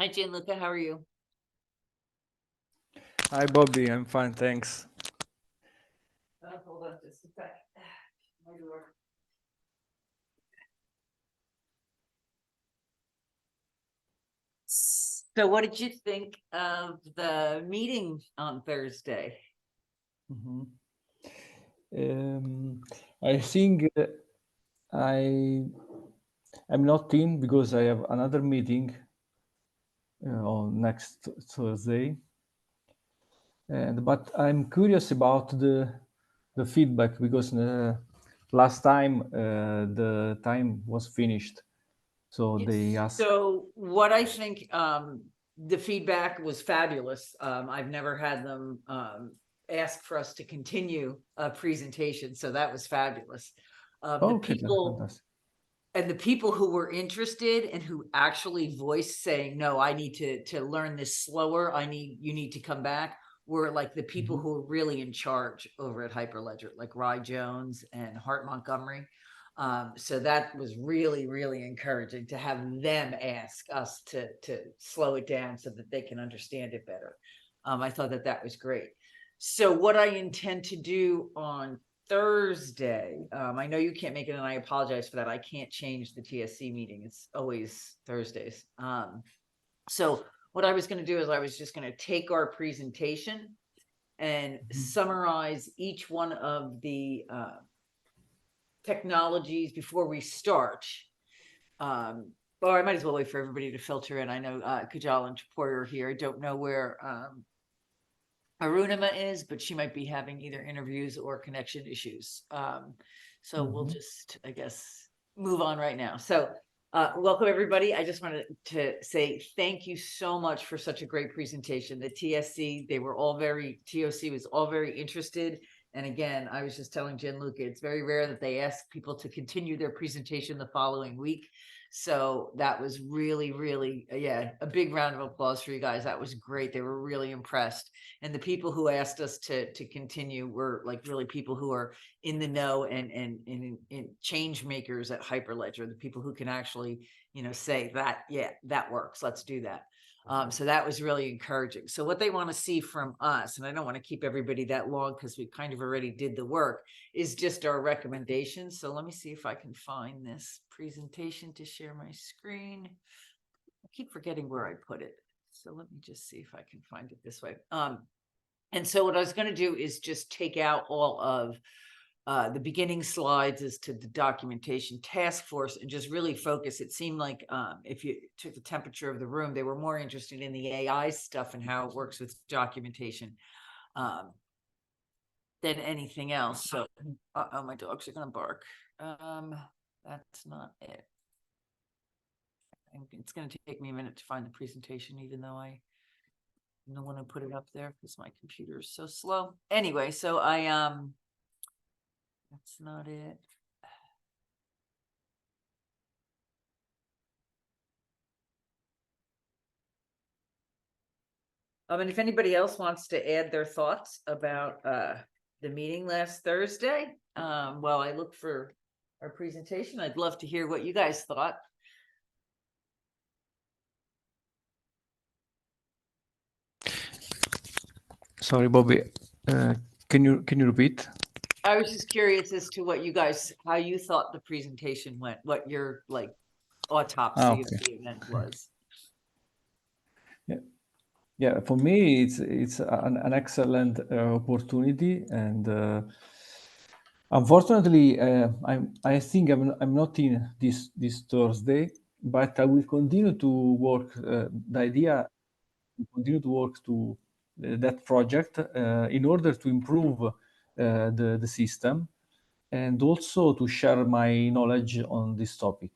Hi, Gianluca. How are you? Hi, Bobby. I'm fine, thanks. Hold on just a sec. My door. So, what did you think of the meeting on Thursday? Mhm. I think I I'm not in because I have another meeting on next Thursday, and but I'm curious about the feedback because last time the time was finished, so they asked. So, what I think the feedback was fabulous. I've never had them ask for us to continue a presentation, so that was fabulous. The Oh, okay, that's people fantastic. and the people who were interested and who actually voiced saying, no, I need to learn this slower, you need to come back, were like the people Mhm. who were really in charge over at Hyperledger, like Rye Jones and Hart Montgomery. So that was really, really encouraging to have them ask us to slow it down so that they can understand it better. I thought that was great. So what I intend to do on Thursday. I know you can't make it, and I apologize for that. I can't change the TSC meeting. It's always Thursdays. So what I was going to do is I was just going to take our presentation and Mhm. summarize each one of the technologies before we start. Or I might as well wait for everybody to filter in. I know Kajal and Porter are here. I don't know where Arunima is, but she might be having either interviews or connection issues. So we'll Mhm. just, I guess, move on right now. So welcome everybody. I just wanted to say thank you so much for such a great presentation. The TSC, TOC was all very interested. And again, I was just telling Gianluca, it's very rare that they ask people to continue their presentation the following week. So that was really, really, yeah, a big round of applause for you guys. That was great. They were really impressed, and the people who asked us to continue were like really people who are in the know and change makers at Hyperledger, the people who can actually say that, yeah, that works, let's do that. So that was really encouraging. So what they want to see from us, and I don't want to keep everybody that long because we kind of already did the work, is just our recommendations. So let me see if I can find this presentation to share my screen. I keep forgetting where I put it. So let me just see if I can find it this way. And so what I was going to do is just take out all of the beginning slides as to the documentation task force and just really focus. It seemed like if you took the temperature of the room, they were more interested in the AI stuff and how it works with documentation um, than anything else. So, oh, my dogs are going to bark. That's not it. It's going to take me a minute to find the presentation, even though I don't want to put it up there because my computer is so slow. Anyway, so that's not it. And if anybody else wants to add their thoughts about the meeting last Thursday, while I look for our presentation, I'd love to hear what you guys thought. Sorry, Bobby. Uh, can you repeat? I was just curious as to how you thought the presentation went, what your like autopsy of Okay. the event was. Yeah. Yeah, for me, it's an excellent opportunity, and unfortunately, I think I'm not in this Thursday, but I will continue to work. The idea to continue to work to that project in order to improve the system and also to share my knowledge on this topic.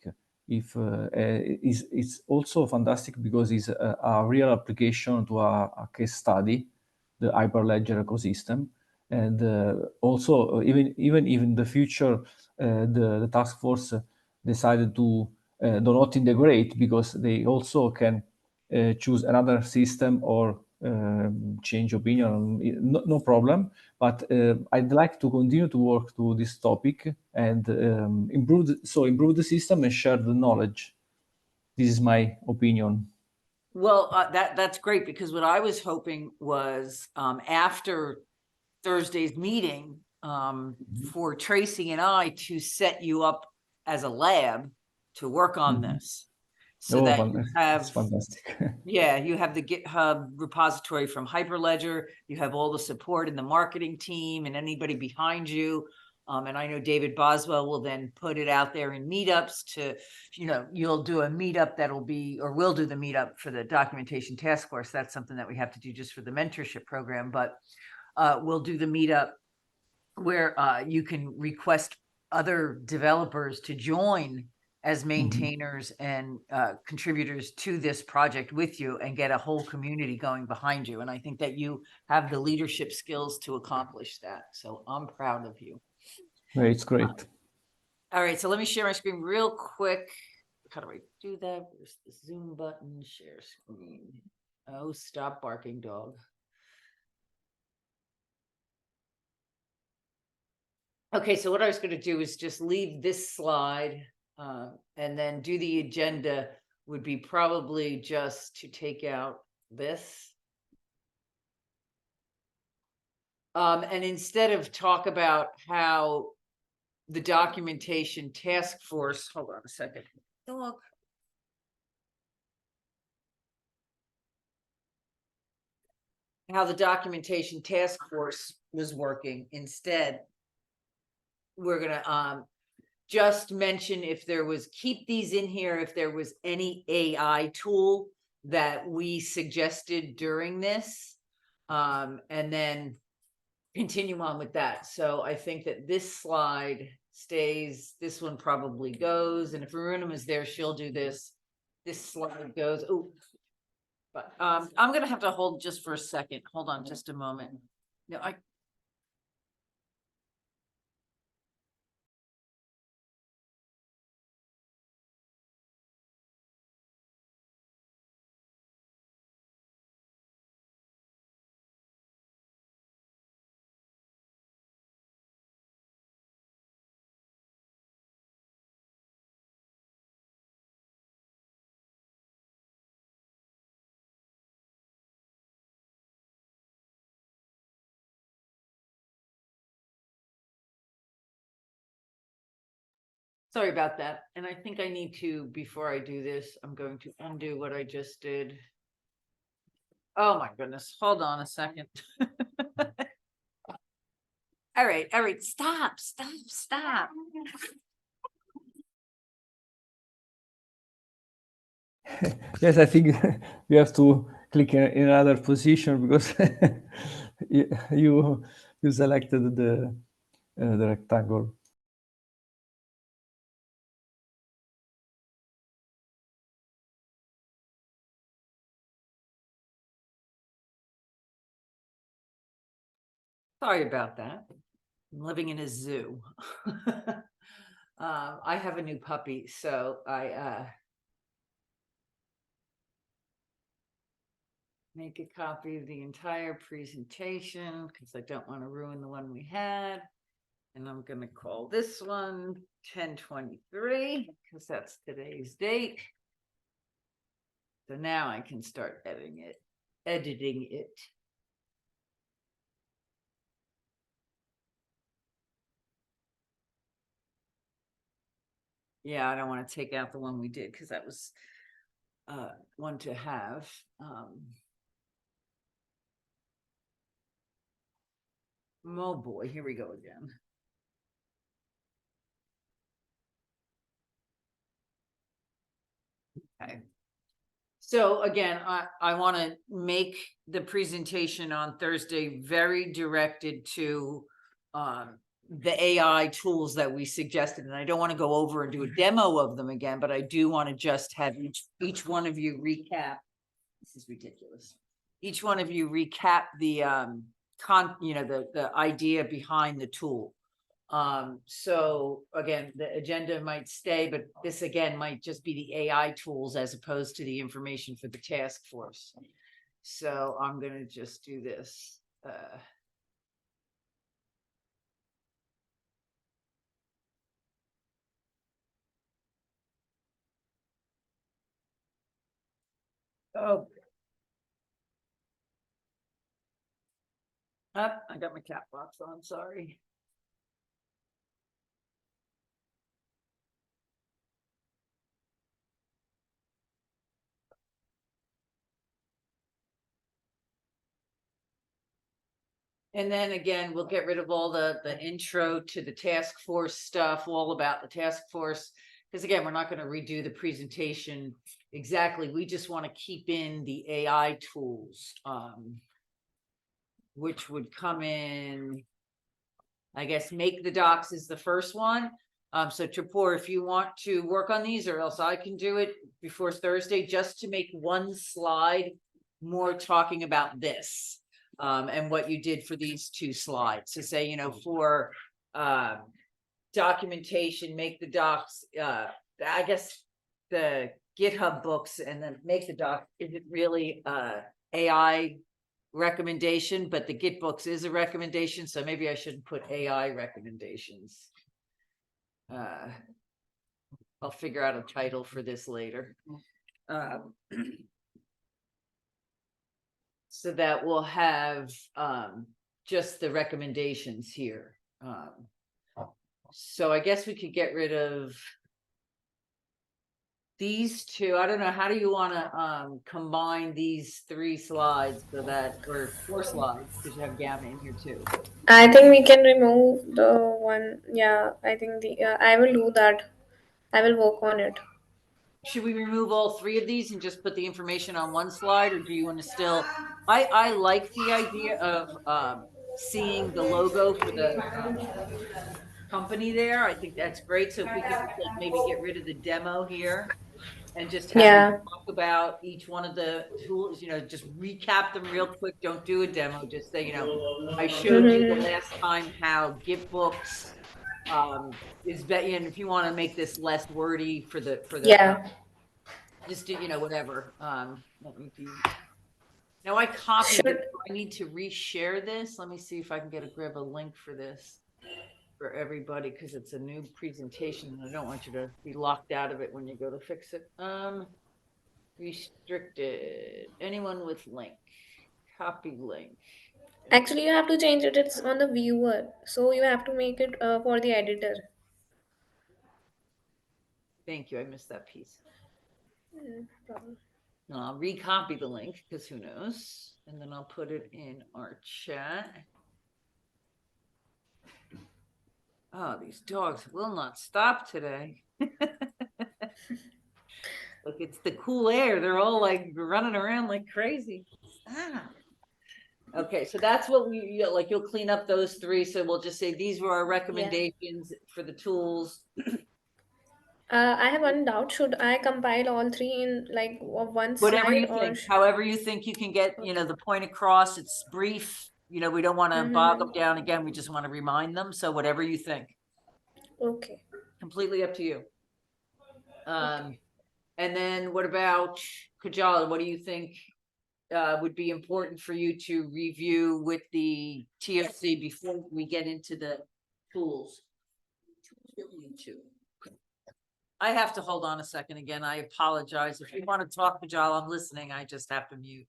If it's also fantastic because it's a real application to a case study, the Hyperledger ecosystem, and also even if in the future the task force decided to do not integrate because they also can choose another system or change opinion, no problem. But I'd like to continue to work to this topic and improve the system and share the knowledge. This is my opinion. Well, that's great, because what I was hoping was, after Thursday's meeting, for Tracy and I to set you up as a lab to work on Mhm. this. So Oh, that you it's have, fantastic. yeah, you have the GitHub repository from Hyperledger, you have all the support in the marketing team and anybody behind you. And I know David Boswell will then put it out there in meetups to, you'll do a meetup that'll be, or we'll do the meetup for the documentation task force. That's something that we have to do just for the mentorship program, but we'll do the meetup where you can request other developers to join as maintainers and contributors to this project with you, and get a whole community going behind you. And I think that you have the leadership skills to accomplish that. So I'm proud of you. It's great. All right, so let me share my screen real quick. How do I do that? Where's the Zoom button? Share screen. Oh, stop barking, dog. Okay, so what I was going to do is just leave this slide, and then do the agenda would be probably just to take out this. And instead of talk about how the documentation task force, hold on a second. Dog. How the documentation task force was working. Instead, we're gonna just mention if there was, keep these in here if there was any AI tool that we suggested during this, and then continue on with that. So I think that this slide stays, this one probably goes, and if Arunam is there, she'll do this. This slide goes. Oh, but I'm gonna have to hold just for a second. Hold on just a moment. No, sorry about that. And I think I need to, before I do this, I'm going to undo what I just did. Oh my goodness. Hold on a second. All right. Stop. Yes, I think you have to click in another position because you you selected the rectangle. Sorry about that. I'm living in a zoo. I have a new puppy, so I make a copy of the entire presentation because I don't want to ruin the one we had. And I'm going to call this one 10/23 because that's today's date. So now I can start editing it. Yeah, I don't want to take out the one we did because that was one to have. Oh boy, here we go again. Okay. So again, I want to make the presentation on Thursday very directed to the AI tools that we suggested. And I don't want to go over and do a demo of them again, but I do want to just have each one of you recap. This is ridiculous. Each one of you recap the the idea behind the tool. So again, the agenda might stay, but this again might just be the AI tools as opposed to the information for the task force. So I'm gonna just do this. Oh. I got my cat box on, sorry. And then again, we'll get rid of all the intro to the task force stuff, all about the task force. Because again, we're not going to redo the presentation exactly. We just want to keep in the AI tools, which would come in, I guess, make the docs is the first one. So Tripor, if you want to work on these, or else I can do it before Thursday, just to make one slide more talking about this. And what you did for these two slides to say, for documentation, make the docs, I guess the GitHub books, and then make the doc, is it really AI recommendation? But the Git books is a recommendation, so maybe I shouldn't put AI recommendations. I'll figure out a title for this later. So that we'll have just the recommendations here. So I guess we could get rid of these two. I don't know, how do you want to combine these three slides so that, or four slides, because you have Gamma in here too. I think we can remove the one. Yeah, I think I will do that. I will work on it. Should we remove all three of these and just put the information on one slide, or do you want to still? I like the idea of seeing the logo for the company there. I think that's great. So if we could just like maybe get rid of the demo here and just have you Yeah. talk about each one of the tools, just recap them real quick. Don't do a demo. Just say, I showed you the last time how Git books is better. And if you want to make this less wordy for the Yeah. just do, whatever. Let me do. Now I copied it. Should I need to reshare this. Let me see if I can grab a link for this for everybody, because it's a new presentation and I don't want you to be locked out of it when you go to fix it. Restricted. Anyone with link. Copy link. actually you have to change it. It's on the viewer, so you have to make it for the editor. Thank you. I missed that piece. Problem. I'll recopy the link because who knows? And then I'll put it in our chat. Oh, these dogs will not stop today. Look, it's the cool air. They're all like running around like crazy. Okay, so that's what you'll clean up those three. So we'll just say these were our recommendations for the tools. I have one doubt. Should I compile all three in like one Whatever you slide or? think, however you think you can get, the point across. It's brief. We don't want to bog them down again. We just want to remind them. So whatever you think. Okay. Completely up to you. And then what about Kajala? What do you think would be important for you to review with the TFC before we get into the tools? I have to hold on a second again. I apologize. If you want to talk, Kajala, I'm listening. I just have to mute.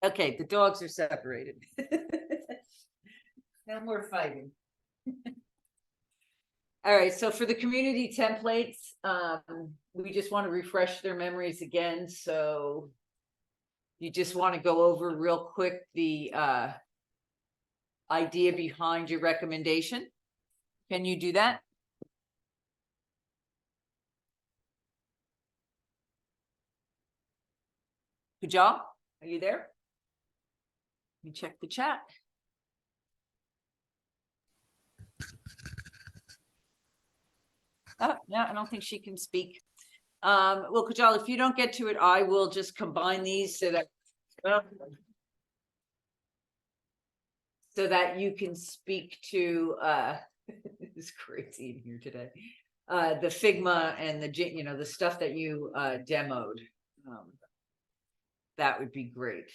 Okay, the dogs are separated. No more fighting. All right, so for the community templates, we just want to refresh their memories again. So you just want to go over real quick the idea behind your recommendation. Can you do that? Kajal, are you there? Let me check the chat. Oh, no, I don't think she can speak. Well, Kajal, if you don't get to it, I will just combine these so that you can speak to it's crazy in here today. the Figma and the stuff that you demoed. That would be great.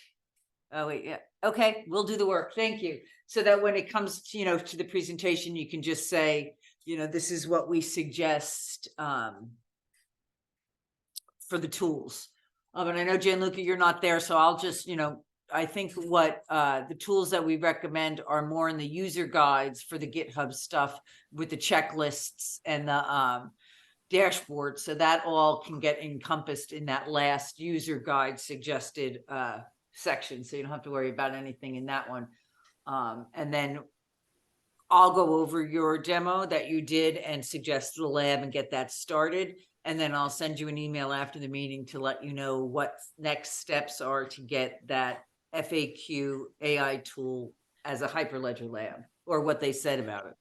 Oh, wait, yeah. Okay, we'll do the work. Thank you. So that when it comes to, to the presentation, you can just say, this is what we suggest for the tools. And I know Gianluca, you're not there, so I'll just, I think what the tools that we recommend are more in the user guides for the GitHub stuff with the checklists and the dashboard. So that all can get encompassed in that last user guide suggested section. So you don't have to worry about anything in that one. And then I'll go over your demo that you did and suggest the lab and get that started. And then I'll send you an email after the meeting to let you know what next steps are to get that FAQ AI tool as a Hyperledger lab, or what they said about it.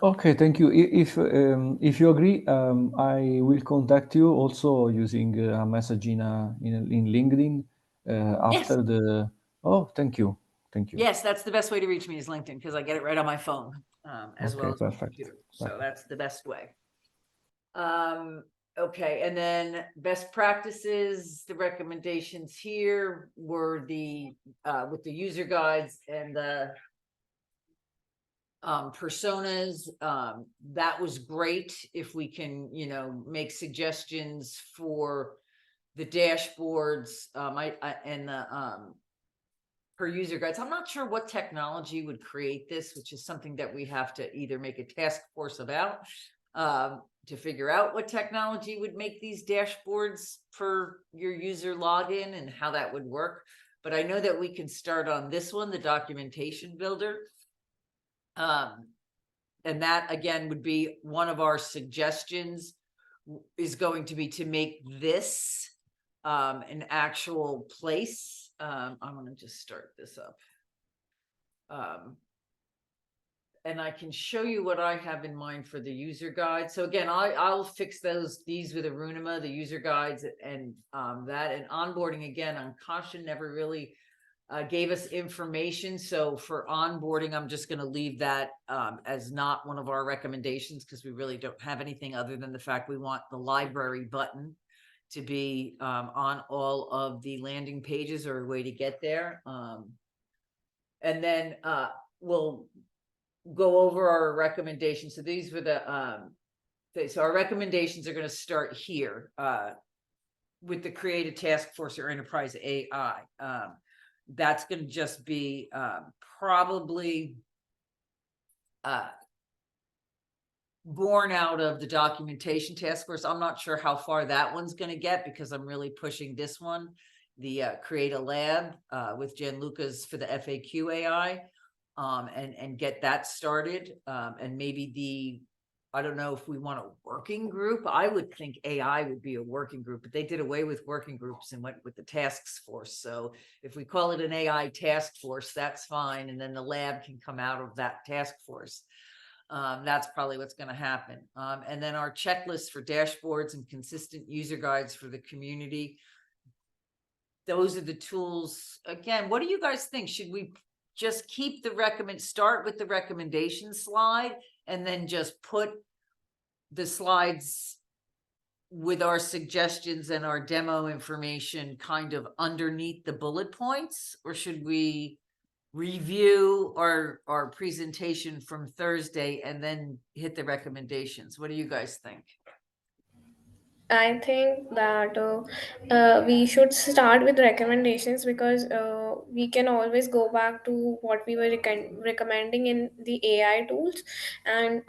Okay, thank you. If you agree, I will contact you also using a message in LinkedIn after the. Oh, thank you, thank you. Yes, that's the best way to reach me is LinkedIn, because I get it right on my phone as well as my Perfect. computer. So Perfect. that's the best way. Okay, and then best practices, the recommendations here were the with the user guides and the personas. That was great. If we can, make suggestions for the dashboards, and the per user guides. I'm not sure what technology would create this, which is something that we have to either make a task force about to figure out what technology would make these dashboards for your user login and how that would work. But I know that we can start on this one, the documentation builder. And that again would be one of our suggestions is going to be to make this an actual place. I'm going to just start this up. And I can show you what I have in mind for the user guide. So again, I'll fix these with Arunima, the user guides and that, and onboarding again on Caution never really gave us information. So for onboarding, I'm just going to leave that as not one of our recommendations, because we really don't have anything other than the fact we want the library button to be on all of the landing pages, or a way to get there. And then we'll go over our recommendations. So these were so our recommendations are going to start here with the Create a Task Force or Enterprise AI. That's going to just be probably born out of the documentation task force. I'm not sure how far that one's going to get, because I'm really pushing this one, the Create a Lab with Gianluca's for the FAQ AI, and get that started. And maybe I don't know if we want a working group. I would think AI would be a working group, but they did away with working groups and went with the tasks force. So if we call it an AI task force, that's fine. And then the lab can come out of that task force. That's probably what's going to happen. And then our checklist for dashboards and consistent user guides for the community. Those are the tools. Again, what do you guys think? Should we just keep start with the recommendation slide and then just put the slides with our suggestions and our demo information kind of underneath the bullet points? Or should we review our presentation from Thursday and then hit the recommendations? What do you guys think? I think that we should start with recommendations, because we can always go back to what we were recommending in the AI tools, and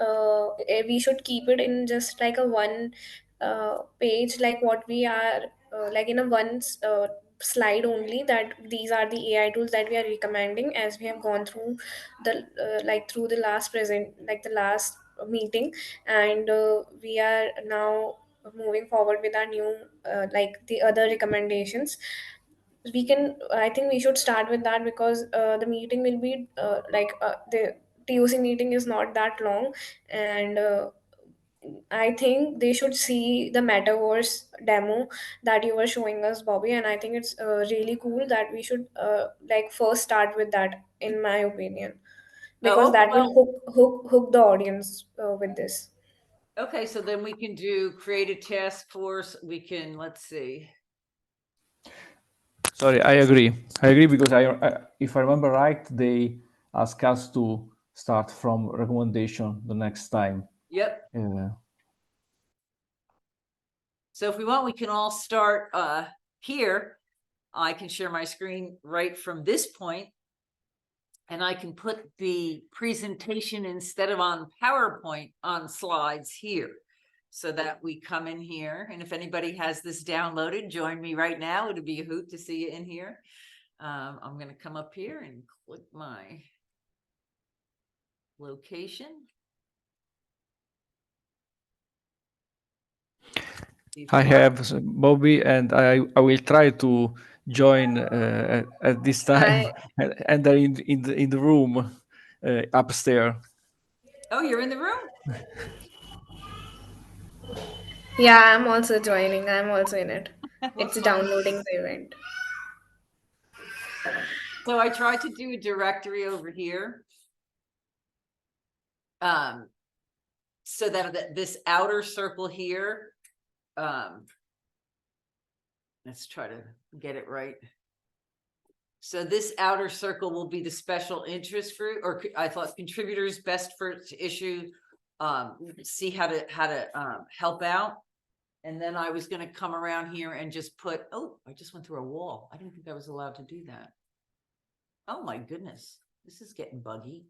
we should keep it in just like a one page, like what we are like in a one slide only, that these are the AI tools that we are recommending, as we have gone through the through the last the last meeting, and we are now moving forward with our new the other recommendations. I think we should start with that, because the meeting will be the TOC meeting is not that long, and I think they should see the metaverse demo that you were showing us, Bobby, and I think it's really cool that we should first start with that, in my opinion, because Oh, that well, will hook the audience with this. Okay, so then we can do create a task force. We can, let's see. Sorry, I agree. I agree because if I remember right, they ask us to start from recommendation the next time. Yep. Uh, So if we want, we can all start here. I can share my screen right from this point, and I can put the presentation instead of on PowerPoint on slides here, so that we come in here. And if anybody has this downloaded, join me right now. It'd be a hoot to see you in here. I'm going to come up here and click my location. I have Bobby, and I will try to join at this time, and they're in the room upstairs. Oh, you're in the room? Yeah, I'm also joining. I'm also in it. Well, It's fun. downloading the event. So I tried to do a directory over here. So that this outer circle here, let's try to get it right. So this outer circle will be the special interest group, or I thought contributors best first issue, see how to help out. And then I was going to come around here and just put, oh, I just went through a wall. I didn't think I was allowed to do that. Oh my goodness, this is getting buggy.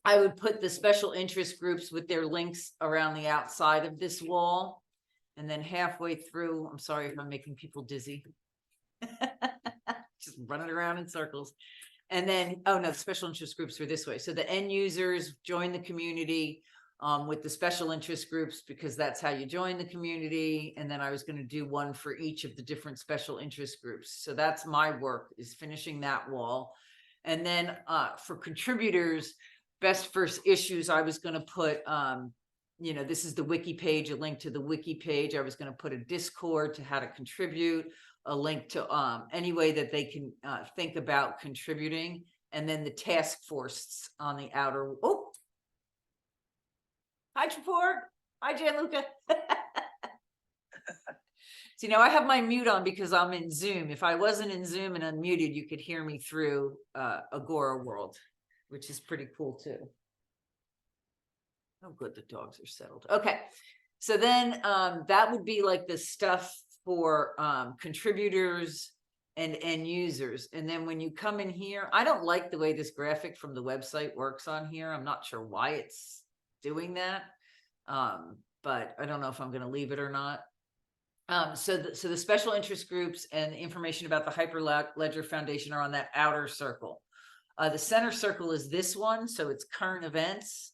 I would put the special interest groups with their links around the outside of this wall. And then halfway through, I'm sorry if I'm making people dizzy. Just running around in circles. And then, oh no, the special interest groups are this way. So the end users join the community with the special interest groups, because that's how you join the community. And then I was going to do one for each of the different special interest groups. So that's my work, is finishing that wall. And then for contributors, best first issues, I was going to put, you know, this is the wiki page, a link to the wiki page. I was going to put a Discord to how to contribute, a link to any way that they can think about contributing, and then the task force on the outer. Oh, hi Trapor, hi Gianluca. So, you know, I have my mute on because I'm in Zoom. If I wasn't in Zoom and unmuted, you could hear me through Agora World, which is pretty cool too. Oh, good, the dogs are settled. Okay, so then that would be like the stuff for contributors and end users. And then when you come in here, I don't like the way this graphic from the website works on here. I'm not sure why it's doing that, but I don't know if I'm going to leave it or not. So the special interest groups and information about the Hyperledger Foundation are on that outer circle. The center circle is this one, so it's current events.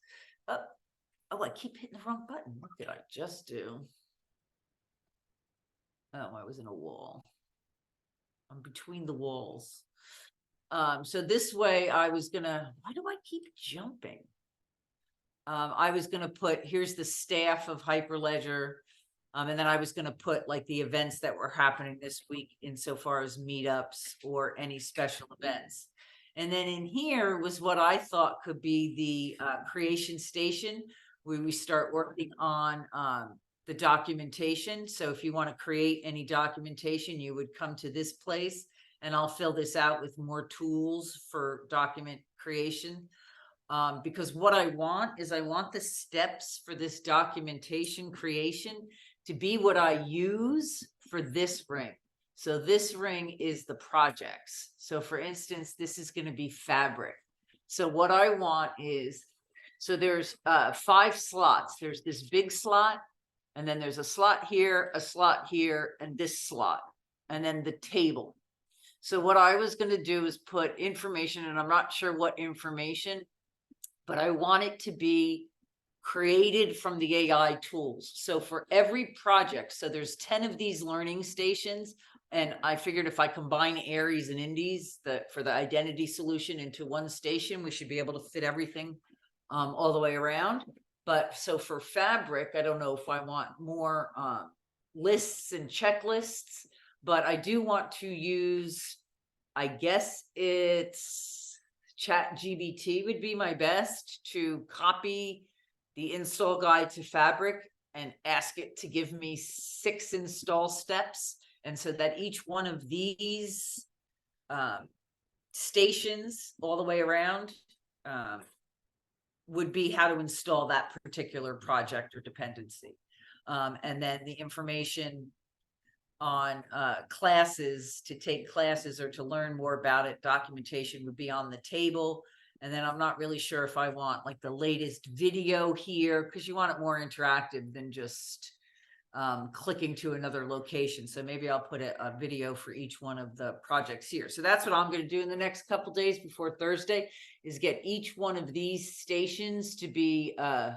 Oh, I keep hitting the wrong button. What did I just do? Oh, I was in a wall. I'm between the walls. So this way I was gonna, why do I keep jumping? I was gonna put, here's the staff of Hyperledger. And then I was gonna put like the events that were happening this week insofar as meetups or any special events. And then in here was what I thought could be the creation station, where we start working on the documentation. So if you want to create any documentation, you would come to this place, and I'll fill this out with more tools for document creation. Because what I want is I want the steps for this documentation creation to be what I use for this ring. So this ring is the projects. So for instance, this is going to be fabric. So what I want is, so there's 5 slots. There's this big slot, and then there's a slot here, and this slot, and then the table. So what I was going to do is put information, and I'm not sure what information, but I want it to be created from the AI tools. So for every project, so there's 10 of these learning stations. And I figured if I combine Aries and Indies for the identity solution into one station, we should be able to fit everything all the way around. But so for fabric, I don't know if I want more lists and checklists, but I do want to use, I guess it's ChatGPT would be my best to copy the install guide to Fabric and ask it to give me 6 install steps. And so that each one of these stations all the way around would be how to install that particular project or dependency. And then the information on classes, to take classes or to learn more about it, documentation would be on the table. And then I'm not really sure if I want like the latest video here, because you want it more interactive than just clicking to another location. So maybe I'll put a video for each one of the projects here. So that's what I'm going to do in the next couple days before Thursday, is get each one of these stations to be a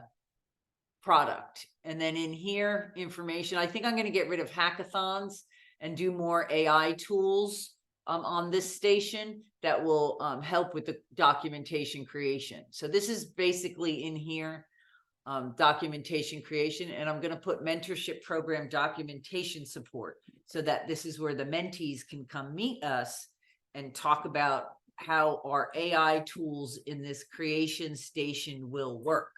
product. And then in here, information. I think I'm going to get rid of hackathons and do more AI tools on this station that will help with the documentation creation. So this is basically in here, documentation creation, and I'm going to put mentorship program documentation support, so that this is where the mentees can come meet us and talk about how our AI tools in this creation station will work.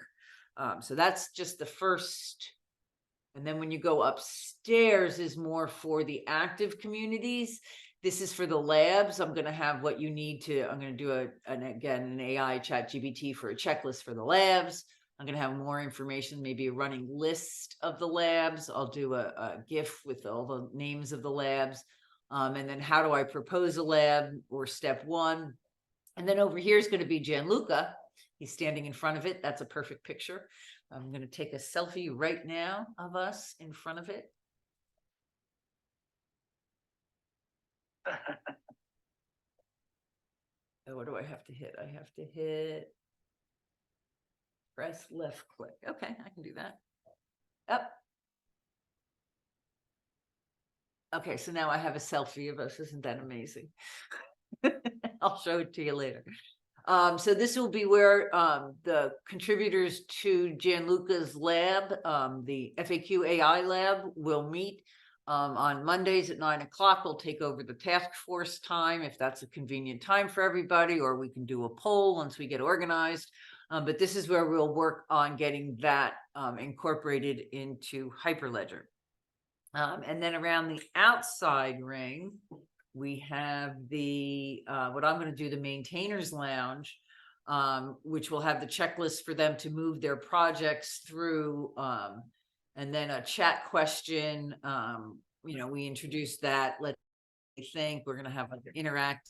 So that's just the first. And then when you go upstairs is more for the active communities. This is for the labs. I'm going to have what you need to, I'm going to do an AI ChatGPT for a checklist for the labs. I'm going to have more information, maybe a running list of the labs. I'll do a GIF with all the names of the labs. And then how do I propose a lab, or step 1. And then over here is going to be Gianluca. He's standing in front of it. That's a perfect picture. I'm going to take a selfie right now of us in front of it. Oh, what do I have to hit? I have to hit press left click. Okay, I can do that. Up. Okay, so now I have a selfie of us. Isn't that amazing? I'll show it to you later. So this will be where the contributors to Gianluca's lab, the FAQ AI lab, will meet on Mondays at 9 o'clock. We'll take over the task force time, if that's a convenient time for everybody, or we can do a poll once we get organized. But this is where we'll work on getting that incorporated into Hyperledger. And then around the outside ring, we have the what I'm going to do, the maintainers lounge, which will have the checklist for them to move their projects through, and then a chat question. You know, we introduced that. Let's think we're going to have an interact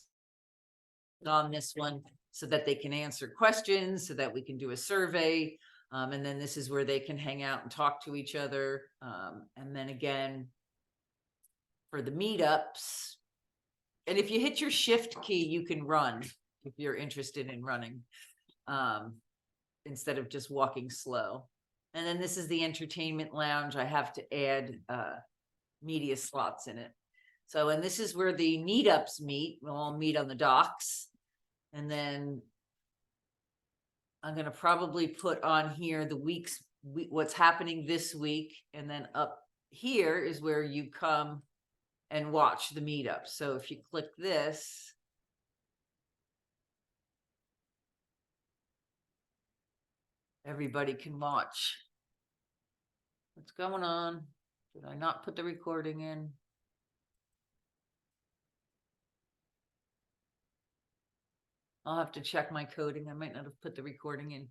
on this one, so that they can answer questions, so that we can do a survey. And then this is where they can hang out and talk to each other. And then again, for the meetups, and if you hit your shift key, you can run if you're interested in running, instead of just walking slow. And then this is the entertainment lounge. I have to add media slots in it. So, and this is where the meetups meet. We'll all meet on the docks. And then I'm going to probably put on here the week's, what's happening this week. And then up here is where you come and watch the meetup. So if you click this, everybody can watch what's going on. Did I not put the recording in? I'll have to check my coding. I might not have put the recording in.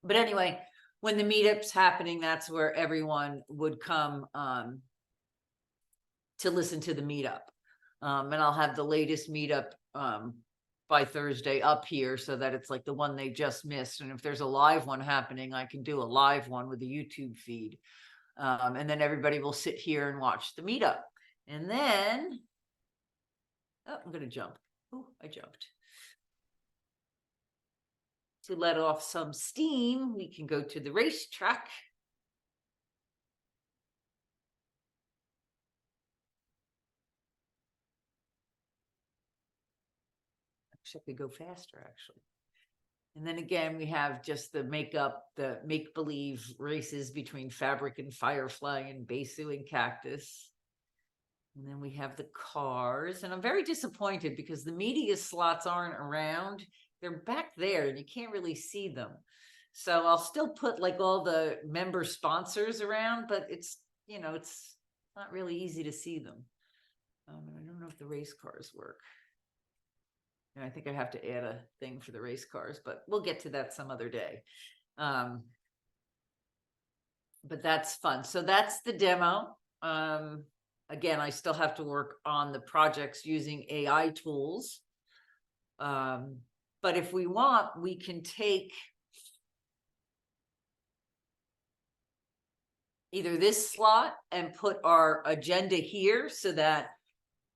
But anyway, when the meetup's happening, that's where everyone would come to listen to the meetup. And I'll have the latest meetup by Thursday up here, so that it's like the one they just missed. And if there's a live one happening, I can do a live one with a YouTube feed. And then everybody will sit here and watch the meetup. And then, oh, I'm going to jump. Oh, I jumped. To let off some steam, we can go to the racetrack. I could go faster, actually. And then again, we have just the make-believe races between Fabric and Firefly and Besu and Cactus. And then we have the cars. And I'm very disappointed because the media slots aren't around. They're back there and you can't really see them. So I'll still put like all the member sponsors around, but it's, you know, it's not really easy to see them. And I don't know if the race cars work. And I think I have to add a thing for the race cars, but we'll get to that some other day. But that's fun. So that's the demo. Again, I still have to work on the projects using AI tools. But if we want, we can take either this slot and put our agenda here so that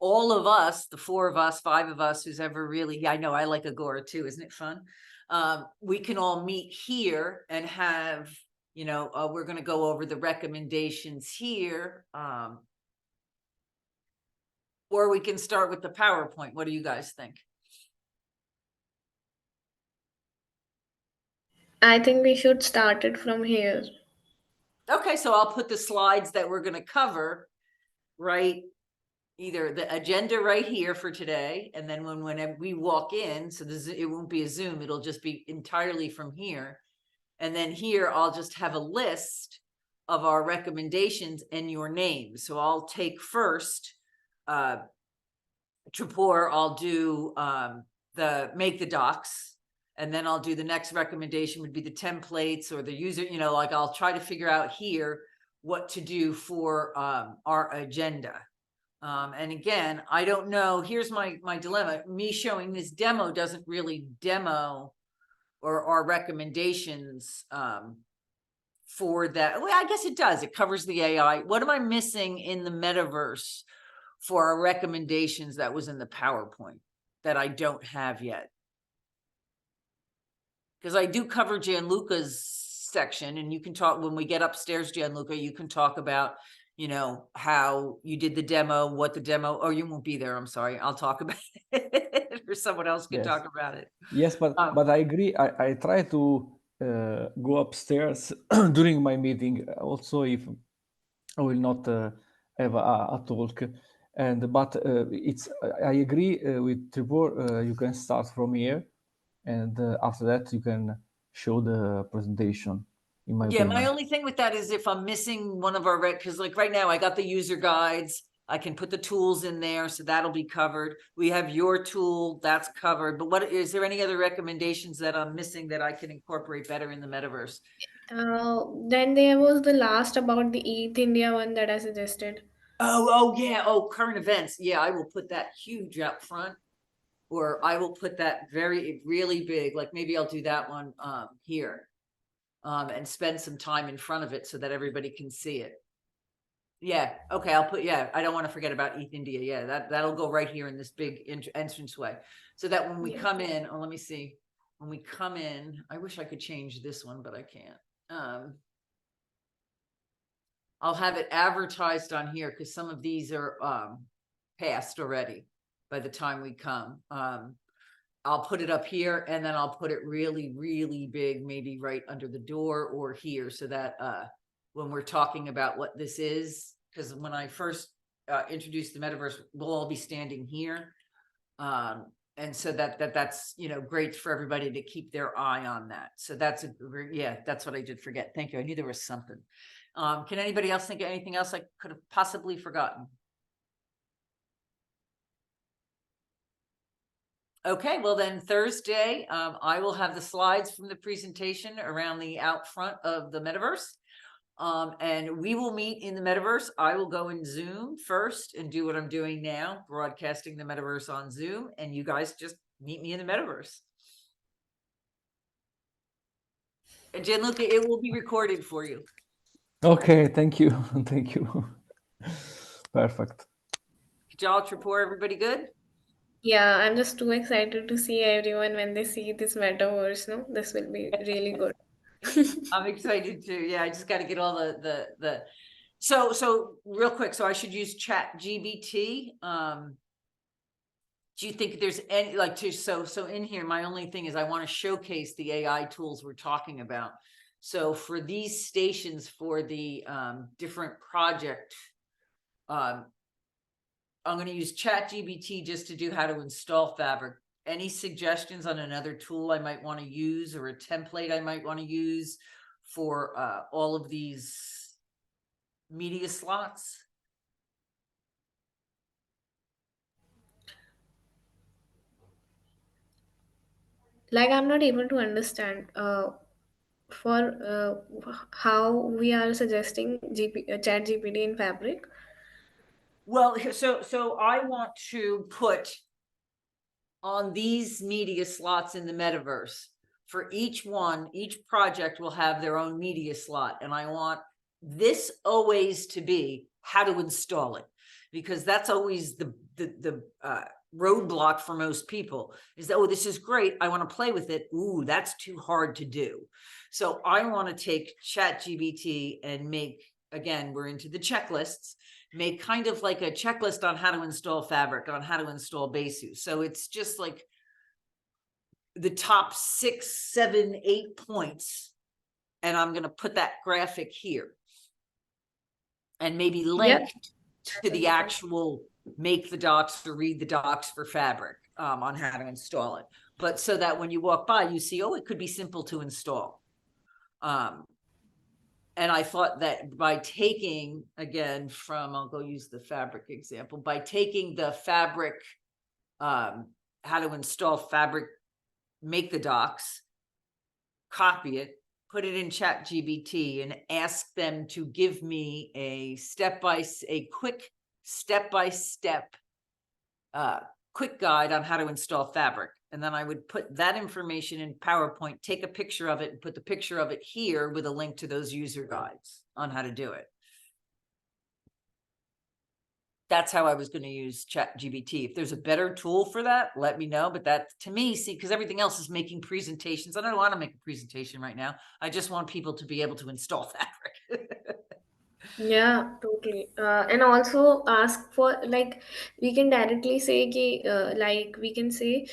all of us, the 4 of us, 5 of us, who's ever really, I know I like Agora too, isn't it fun? We can all meet here and have, you know, we're going to go over the recommendations here. Or we can start with the PowerPoint. What do you guys think? I think we should start it from here. Okay, so I'll put the slides that we're going to cover, right? Either the agenda right here for today, and then whenever we walk in, so it won't be a Zoom, it'll just be entirely from here. And then here, I'll just have a list of our recommendations and your names. So I'll take first, Tripur, I'll do make the docs. And then I'll do the next recommendation would be the templates or the user, you know, like I'll try to figure out here what to do for our agenda. And again, I don't know, here's my dilemma. Me showing this demo doesn't really demo or our recommendations for that. Well, I guess it does. It covers the AI. What am I missing in the metaverse for our recommendations that was in the PowerPoint that I don't have yet? Because I do cover Gianluca's section, and you can talk when we get upstairs, Gianluca, you can talk about, you know, how you did the demo, what the demo, or you won't be there. I'm sorry. I'll talk about it or someone else can Yes. talk about it. Yes, but I agree. I try to go upstairs during my meeting, also if I will not have a talk. But it's I agree with Tribor. You can start from here, and after that you can show the presentation. In my opinion. My only thing with that is if I'm missing one of our because like right now I got the user guides. I can put the tools in there, so that'll be covered. We have your tool, that's covered. But what is there any other recommendations that I'm missing that I can incorporate better in the metaverse? Then there was the last about the ETH India one that I suggested. Oh yeah. Oh, current events. Yeah, I will put that huge up front, or I will put that really big. Like maybe I'll do that one here, and spend some time in front of it so that everybody can see it. Yeah. Okay. I'll put, I don't want to forget about ETH India. Yeah. That'll go right here in this big entranceway so that when we come in, let me see. When we come in, I wish I could change this one, but I can't. I'll have it advertised on here because some of these are passed already by the time we come. I'll put it up here and then I'll put it really, really big, maybe right under the door or here so that when we're talking about what this is, because when I first introduced the metaverse, we'll all be standing here. And so that's, you know, great for everybody to keep their eye on that. So that's that's what I did forget. Thank you. I knew there was something. Can anybody else think of anything else I could have possibly forgotten? Okay, well then Thursday, I will have the slides from the presentation around the out front of the metaverse. And we will meet in the metaverse. I will go in Zoom first and do what I'm doing now, broadcasting the metaverse on Zoom, and you guys just meet me in the metaverse. And Gianluca, it will be recorded for you. Okay, thank you. Thank you. Perfect. Jal Tripur, everybody good? Yeah, I'm just too excited to see everyone when they see this metaverse. No, this will be really good. I'm excited too. Yeah, I just got to get all the so real quick. So I should use ChatGPT. Do you think there's any so in here? My only thing is I want to showcase the AI tools we're talking about. So for these stations for the different project, I'm going to use ChatGPT just to do how to install Fabric. any suggestions on another tool I might want to use or a template I might want to use for all of these media slots? Like, I'm not able to understand for how we are suggesting chat GPT in Fabric. Well, so I want to put on these media slots in the metaverse. For each one, each project will have their own media slot, and I want this always to be how to install it, because that's always the roadblock for most people is that, oh, this is great, I want to play with it. Ooh, that's too hard to do. So I want to take ChatGPT and make, again, we're into the checklists, make kind of like a checklist on how to install Fabric, on how to install Besu. So it's just like the top 6, 7, 8 points. And I'm going to put that graphic here and maybe link to the actual make the docs or read the docs for Fabric on how to install it. But so that when you walk by, you see, oh, it could be simple to install. And I thought that by taking, again, I'll go use the Fabric example, by taking the Fabric, how to install Fabric, make the docs, copy it, put it in ChatGPT and ask them to give me a quick step-by-step quick guide on how to install Fabric. And then I would put that information in PowerPoint, take a picture of it and put the picture of it here with a link to those user guides on how to do it. That's how I was going to use ChatGPT. If there's a better tool for that, let me know. But that, to me, see, because everything else is making presentations. I don't want to make a presentation right now. I just want people to be able to install Fabric. Yeah, totally. And also ask for, like, we can directly say like we can say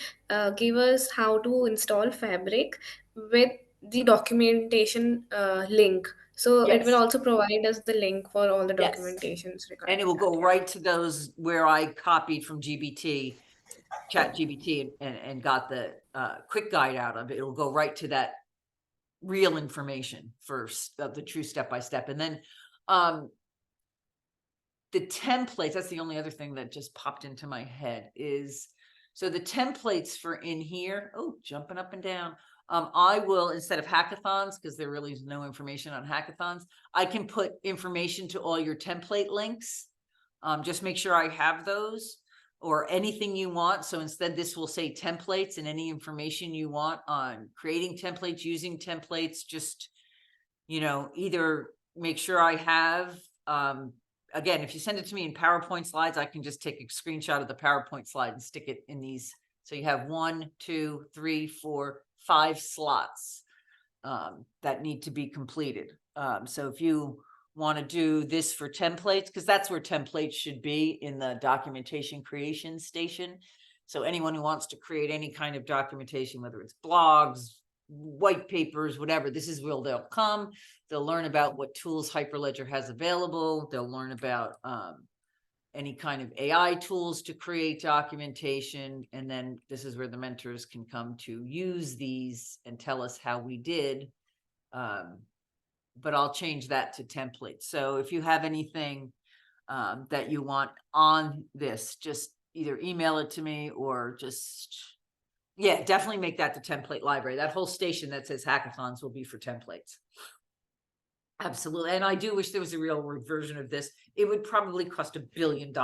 give us how to install Fabric with the documentation link. So it will Yes. also provide us the link for all the Yes. documentations And it regarding will that. go Yeah. right to those where I copied from ChatGPT and got the quick guide out of it. It'll go right to that real information first of the true step-by-step. And then the templates, that's the only other thing that just popped into my head is, so the templates for in here, oh, jumping up and down. I will, instead of hackathons, because there really is no information on hackathons, I can put information to all your template links. Just make sure I have those or anything you want. So instead, this will say templates and any information you want on creating templates, using templates, just, either make sure I have, again, if you send it to me in PowerPoint slides, I can just take a screenshot of the PowerPoint slide and stick it in these. So you have 1, 2, 3, 4, 5 slots that need to be completed. So if you want to do this for templates, because that's where templates should be, in the documentation creation station. So anyone who wants to create any kind of documentation, whether it's blogs, white papers, whatever, this is where they'll come. They'll learn about what tools Hyperledger has available. They'll learn about any kind of AI tools to create documentation. And then this is where the mentors can come to use these and tell us how we did. But I'll change that to templates. So if you have anything that you want on this, just either email it to me or just, yeah, definitely make that the template library. That whole station that says hackathons will be for templates. Absolutely. And I do wish there was a real version of this. It would probably cost $1 billion.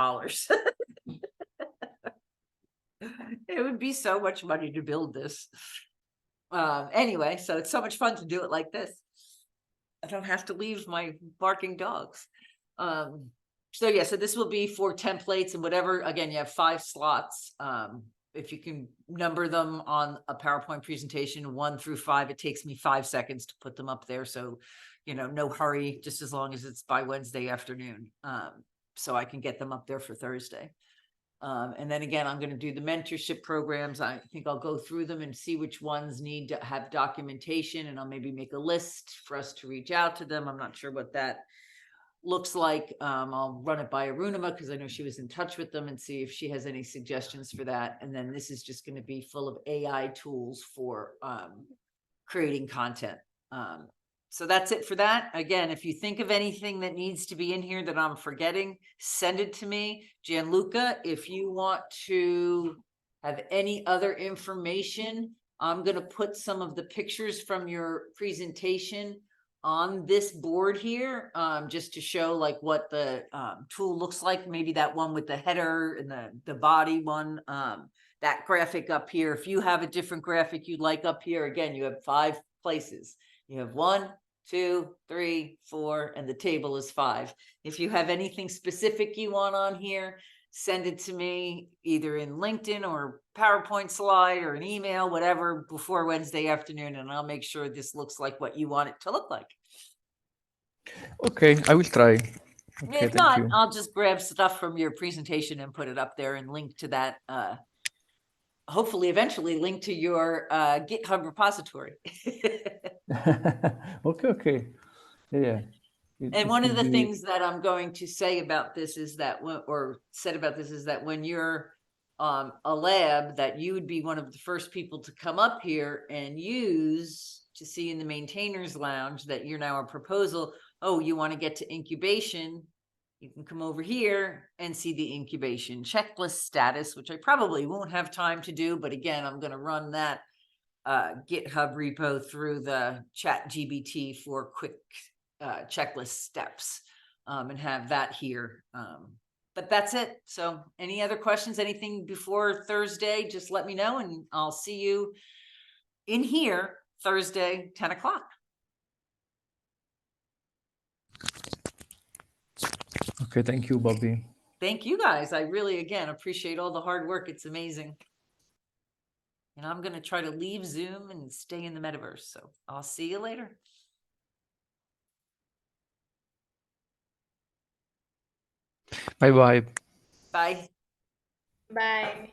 It would be so much money to build this. Anyway, so it's so much fun to do it like this. I don't have to leave my barking dogs. So yeah, so this will be for templates and whatever. Again, you have 5 slots. If you can number them on a PowerPoint presentation, 1 through 5, it takes me 5 seconds to put them up there. So, no hurry, just as long as it's by Wednesday afternoon. So I can get them up there for Thursday. And then again, I'm going to do the mentorship programs. I think I'll go through them and see which ones need to have documentation, and I'll maybe make a list for us to reach out to them. I'm not sure what that looks like. I'll run it by Arunima because I know she was in touch with them and see if she has any suggestions for that. And then this is just going to be full of AI tools for creating content. So that's it for that. Again, if you think of anything that needs to be in here that I'm forgetting, send it to me. Gianluca, if you want to have any other information, I'm going to put some of the pictures from your presentation on this board here, just to show like what the tool looks like. Maybe that one with the header and the body one, that graphic up here. If you have a different graphic you'd like up here, again, you have 5 places. You have 1, 2, 3, 4, and the table is 5. If you have anything specific you want on here, send it to me either in LinkedIn or PowerPoint slide or an email, whatever, before Wednesday afternoon, and I'll make sure this looks like what you want it to look like. Okay, I will try. Okay, If thank not, you. I'll just grab stuff from your presentation and put it up there and link to that. Hopefully, eventually link to your GitHub repository. Okay. Yeah. And one of could the be- things that I'm going to say about this is that, when you're a lab, that you would be one of the first people to come up here and use to see in the maintainers lounge that you're now a proposal. Oh, you want to get to incubation? You can come over here and see the incubation checklist status, which I probably won't have time to do. But again, I'm going to run that GitHub repo through the ChatGPT for quick checklist steps, and have that here. But that's it. So any other questions, anything before Thursday, just let me know and I'll see you in here Thursday, 10 o'clock. Okay, thank you, Bobby. Thank you guys. I really, again, appreciate all the hard work. It's amazing. And I'm going to try to leave Zoom and stay in the metaverse. So I'll see you later. Bye bye. Bye. Bye.